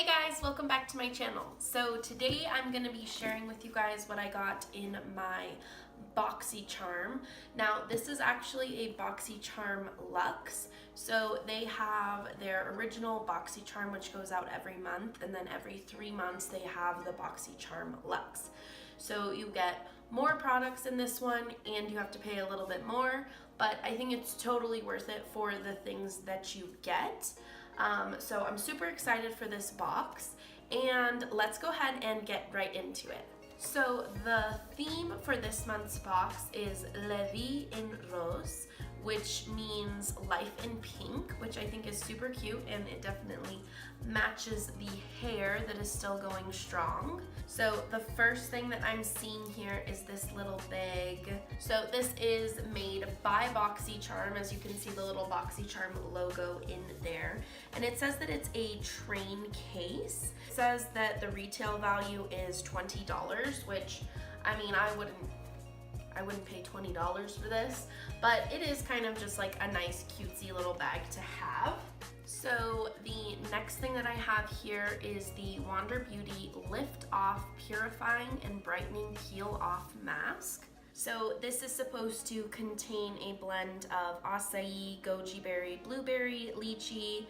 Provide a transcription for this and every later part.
Hey guys, welcome back to my channel. So today I'm going to be sharing with you guys what I got in my Boxycharm. Now this is actually a Boxycharm Luxe. So they have their original Boxycharm which goes out every month, and then every 3 months they have the Boxycharm Luxe. So you get more products in this one and you have to pay a little bit more, but I think it's totally worth it for the things that you get. So I'm super excited for this box, and let's go ahead and get right into it. So the theme for this month's box is La Vie en Rose, which means life in pink, which I think is super cute, and it definitely matches the hair that is still going strong. So the first thing that I'm seeing here is this little bag. So this is made by Boxycharm. As you can see, the little Boxycharm logo in there, and it says that it's a train case. It says that the retail value is $20, which I mean, I wouldn't pay $20 for this, but it is kind of just like a nice cutesy little bag to have. So the next thing that I have here is the Wander Beauty Lift Off Purifying and Brightening Peel Off Mask. So this is supposed to contain a blend of acai, goji berry, blueberry, lychee,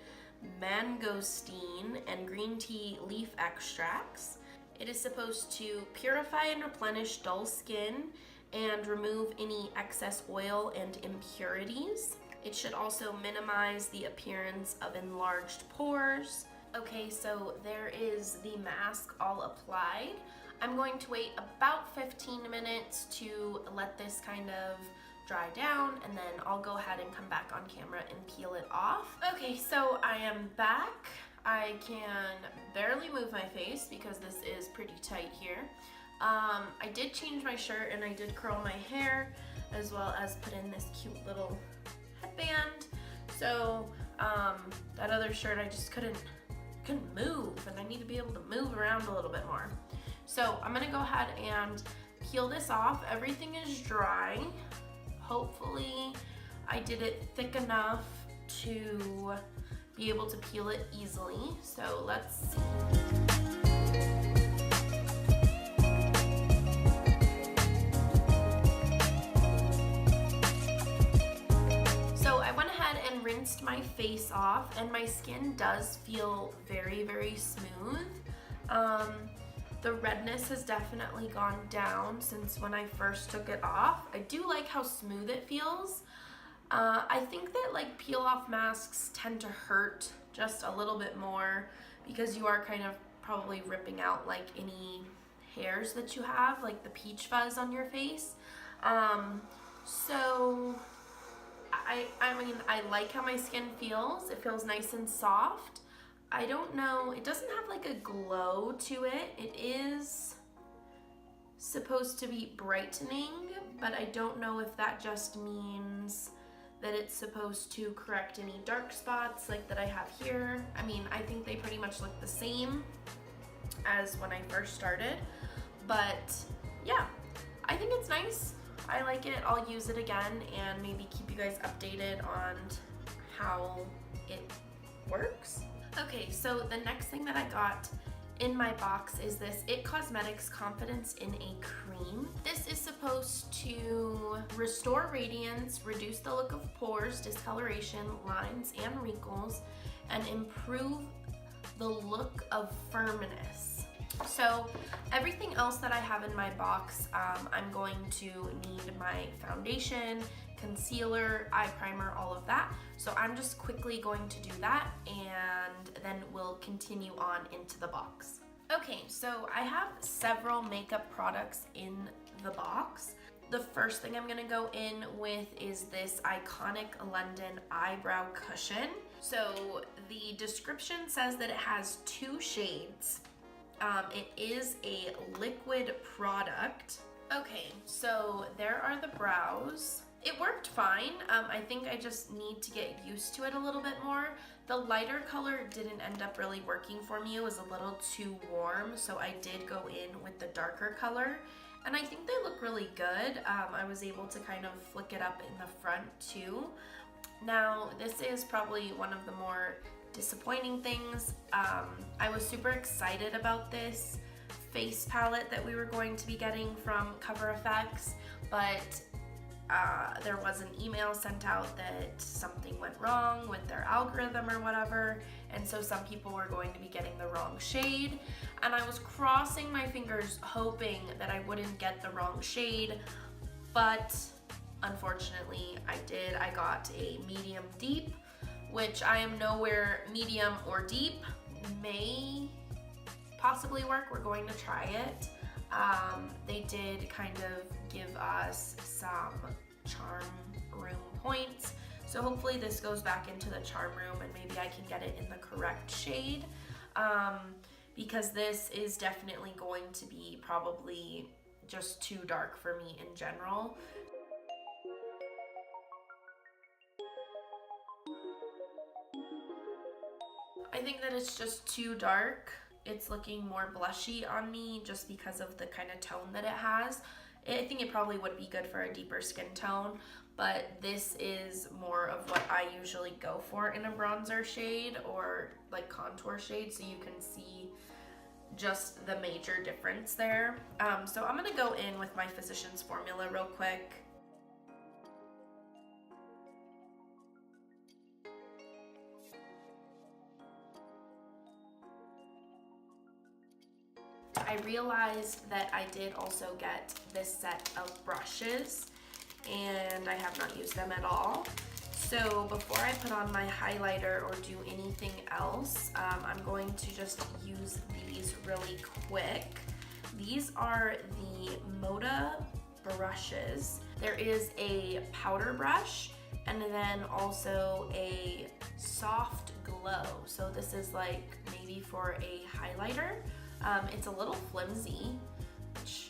mangosteen, and green tea leaf extracts. It is supposed to purify and replenish dull skin and remove any excess oil and impurities. It should also minimize the appearance of enlarged pores. Okay, so there is the mask all applied. I'm going to wait about 15 minutes to let this kind of dry down, and then I'll go ahead and come back on camera and peel it off. Okay, so I am back. I can barely move my face because this is pretty tight here. I did change my shirt and I did curl my hair, as well as put in this cute little headband. So that other shirt I just couldn't move, and I need to be able to move around a little bit more. So I'm gonna go ahead and peel this off. Everything is dry. Hopefully I did it thick enough to be able to peel it easily. So let's see. Rinsed my face off, and my skin does feel very, very smooth. The redness has definitely gone down since when I first took it off. I do like how smooth it feels. I think that like peel off masks tend to hurt just a little bit more because you are kind of probably ripping out like any hairs that you have, like the peach fuzz on your face. So I mean, I like how my skin feels. It feels nice and soft. I don't know, it doesn't have like a glow to it. It is supposed to be brightening, but I don't know if that just means that it's supposed to correct any dark spots like that I have here. I mean, I think they pretty much look the same as when I first started, but yeah, I think it's nice. I like it. I'll use it again and maybe keep you guys updated on how it works. Okay, so the next thing that I got in my box is this It Cosmetics Confidence in a Cream. This is supposed to restore radiance, reduce the look of pores, discoloration, lines, and wrinkles, and improve the look of firmness. So everything else that I have in my box, I'm going to need my foundation, concealer, eye primer, all of that. So I'm just quickly going to do that, and then we'll continue on into the box. Okay, so I have several makeup products in the box. The first thing I'm gonna go in with is this iconic London eyebrow cushion. So the description says that it has 2 shades. It is a liquid product. Okay, so there are the brows. It worked fine. I think I just need to get used to it a little bit more. The lighter color didn't end up really working for me. It was a little too warm, so I did go in with the darker color, and I think they look really good. I was able to kind of flick it up in the front too. Now, this is probably one of the more disappointing things. I was super excited about this face palette that we were going to be getting from Cover FX, but there was an email sent out that something went wrong with their algorithm or whatever, and so some people were going to be getting the wrong shade, and I was crossing my fingers hoping that I wouldn't get the wrong shade, but unfortunately I did. I got a medium deep, which I am nowhere medium or deep. May possibly work. We're going to try it. They did kind of give us some charm room points, so hopefully this goes back into the charm room and maybe I can get it in the correct shade, because this is definitely going to be probably just too dark for me in general. I think that it's just too dark. It's looking more blushy on me just because of the kind of tone that it has. I think it probably would be good for a deeper skin tone, but this is more of what I usually go for in a bronzer shade or like contour shade, so you can see just the major difference there. So I'm gonna go in with my Physicians Formula real quick. I realized that I did also get this set of brushes and I have not used them at all. So before I put on my highlighter or do anything else, I'm going to just use these really quick. These are the MODA brushes. There is a powder brush and then also a soft glow. So this is like maybe for a highlighter. It's a little flimsy, which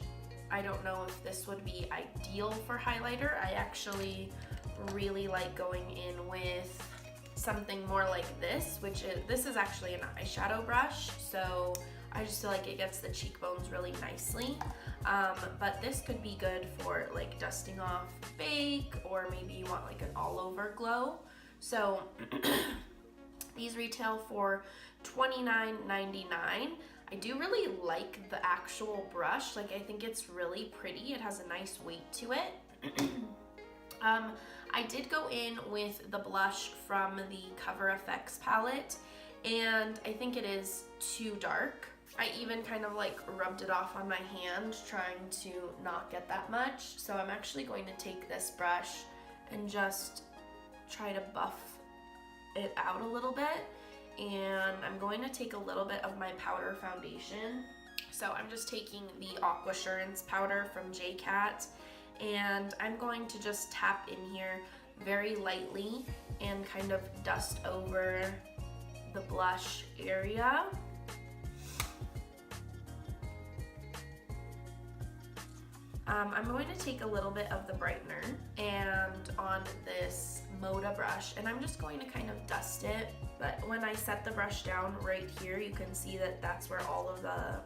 I don't know if this would be ideal for highlighter. I actually really like going in with something more like this, this is actually an eyeshadow brush, so I just feel like it gets the cheekbones really nicely. But this could be good for like dusting off fake, or maybe you want like an all over glow. So these retail for $29.99. I do really like the actual brush. Like, I think it's really pretty. It has a nice weight to it. I did go in with the blush from the Cover FX palette, and I think it is too dark. I even kind of like rubbed it off on my hand trying to not get that much. So I'm actually going to take this brush and just try to buff it out a little bit. And I'm going to take a little bit of my powder foundation. So I'm just taking the Aquasurance powder from J.Cat, and I'm going to just tap in here very lightly and kind of dust over the blush area. I'm going to take a little bit of the brightener and on this MODA brush, and I'm just going to kind of dust it. But when I set the brush down right here, you can see that that's where all of the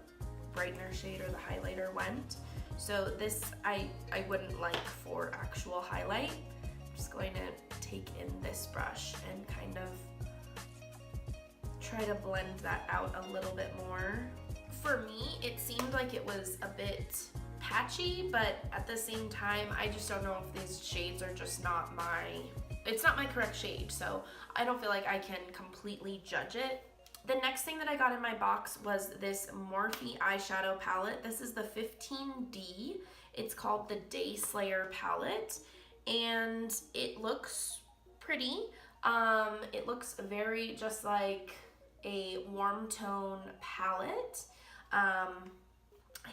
brightener shade or the highlighter went. So this I wouldn't like for actual highlight. I'm just going to take in this brush and kind of try to blend that out a little bit more. For me, it seemed like it was a bit patchy, but at the same time, I just don't know if these shades are just not it's not my correct shade, so I don't feel like I can completely judge it. The next thing that I got in my box was this Morphe eyeshadow palette. This is the 15D. It's called the Day Slayer palette, and it looks pretty. It looks very just like a warm tone palette. I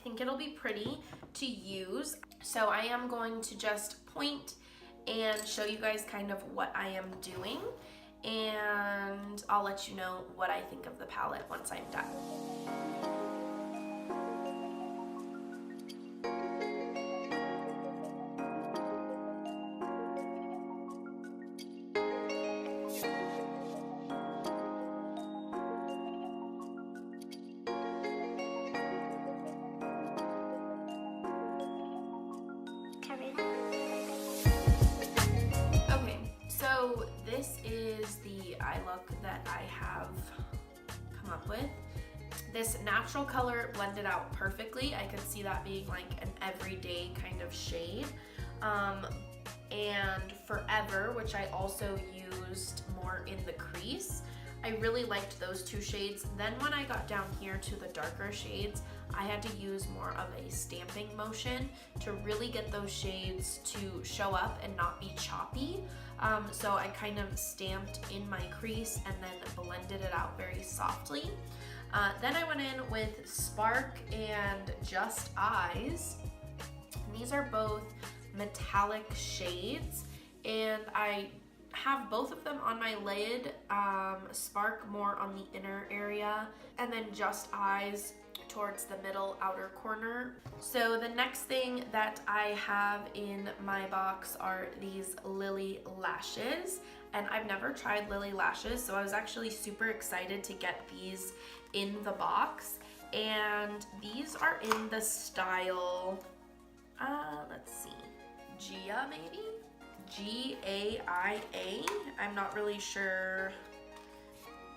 think it'll be pretty to use. So I am going to just point and show you guys kind of what I am doing, and I'll let you know what I think of the palette once I'm done. Okay, so this is the eye look that I have up with. This natural color blended out perfectly. I could see that being like an everyday kind of shade. And Forever, which I also used more in the crease. I really liked those two shades. Then when I got down here to the darker shades, I had to use more of a stamping motion to really get those shades to show up and not be choppy. So I kind of stamped in my crease and then blended it out very softly. Then I went in with Spark and Just Eyes. And these are both metallic shades, and I have both of them on my lid. Spark more on the inner area, and then Just Eyes towards the middle outer corner. So the next thing that I have in my box are these Lily lashes, and I've never tried Lily lashes, so I was actually super excited to get these in the box. And these are in the style, let's see, GAIA maybe? GAIA? I'm not really sure.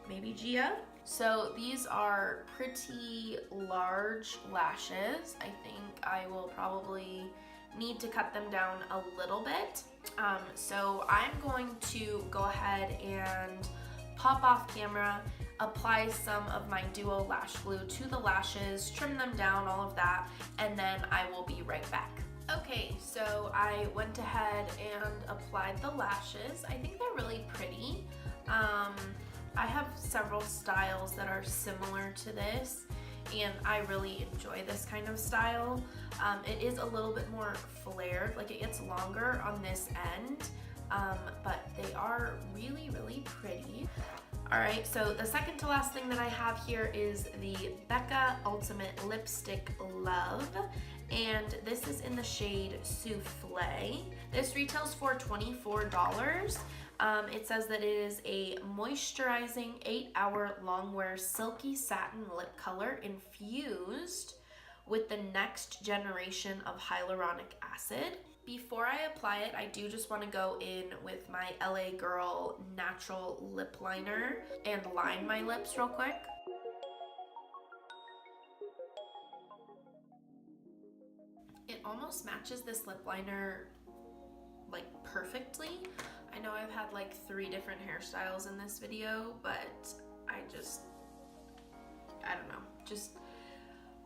Maybe GAIA? So these are pretty large lashes. I think I will probably need to cut them down a little bit. So I'm going to go ahead and pop off camera, apply some of my Duo Lash Glue to the lashes, trim them down, all of that, and then I will be right back. Okay, so I went ahead and applied the lashes. I think they're really pretty. I have several styles that are similar to this, and I really enjoy this kind of style. It is a little bit more flared, like it gets longer on this end, but they are really, really pretty. All right, so the second to last thing that I have here is the BECCA Ultimate Lipstick Love, and this is in the shade Souffle. This retails for $24. It says that it is a moisturizing 8-hour long wear silky satin lip color infused with the next generation of hyaluronic acid. Before I apply it, I do just want to go in with my LA Girl natural lip liner and line my lips real quick. It almost matches this lip liner like perfectly. I know I've had like 3 different hairstyles in this video, but I don't know, just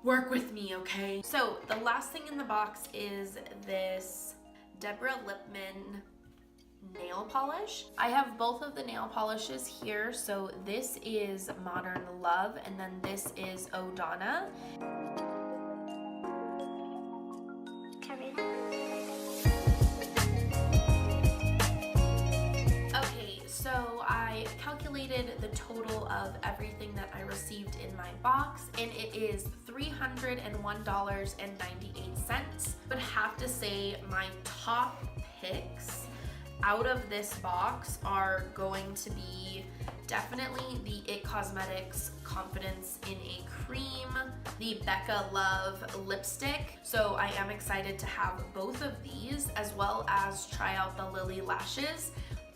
work with me, okay? So the last thing in the box is this Deborah Lippmann nail polish. I have both of the nail polishes here. So this is Modern Love, and then this is O'Donna. So I calculated the total of everything that I received in my box, and it is $301.98. But have to say my top picks out of this box are going to be definitely the IT Cosmetics Confidence in a Cream, the BECCA Love lipstick. So I am excited to have both of these, as well as try out the Lily lashes.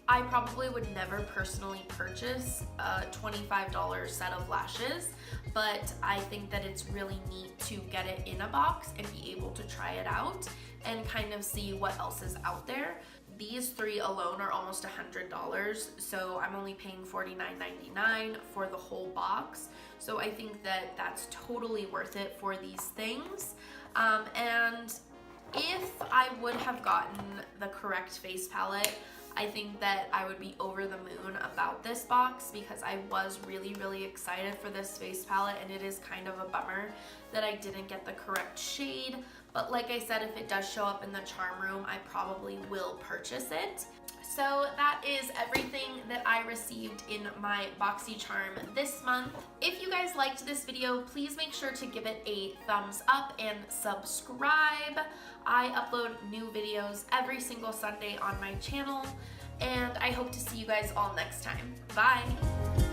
I probably would never personally purchase a $25 set of lashes, but I think that it's really neat to get it in a box and be able to try it out and kind of see what else is out there. These 3 alone are almost $100, so I'm only paying $49.99 for the whole box. So I think that that's totally worth it for these things. And if I would have gotten the correct face palette, I think that I would be over the moon about this box, because I was really, really excited for this face palette, and it is kind of a bummer that I didn't get the correct shade. But like I said, if it does show up in the charm room, I probably will purchase it. So that is everything that I received in my Boxycharm this month. If you guys liked this video, please make sure to give it a thumbs up and subscribe. I upload new videos every single Sunday on my channel, and I hope to see you guys all next time. Bye!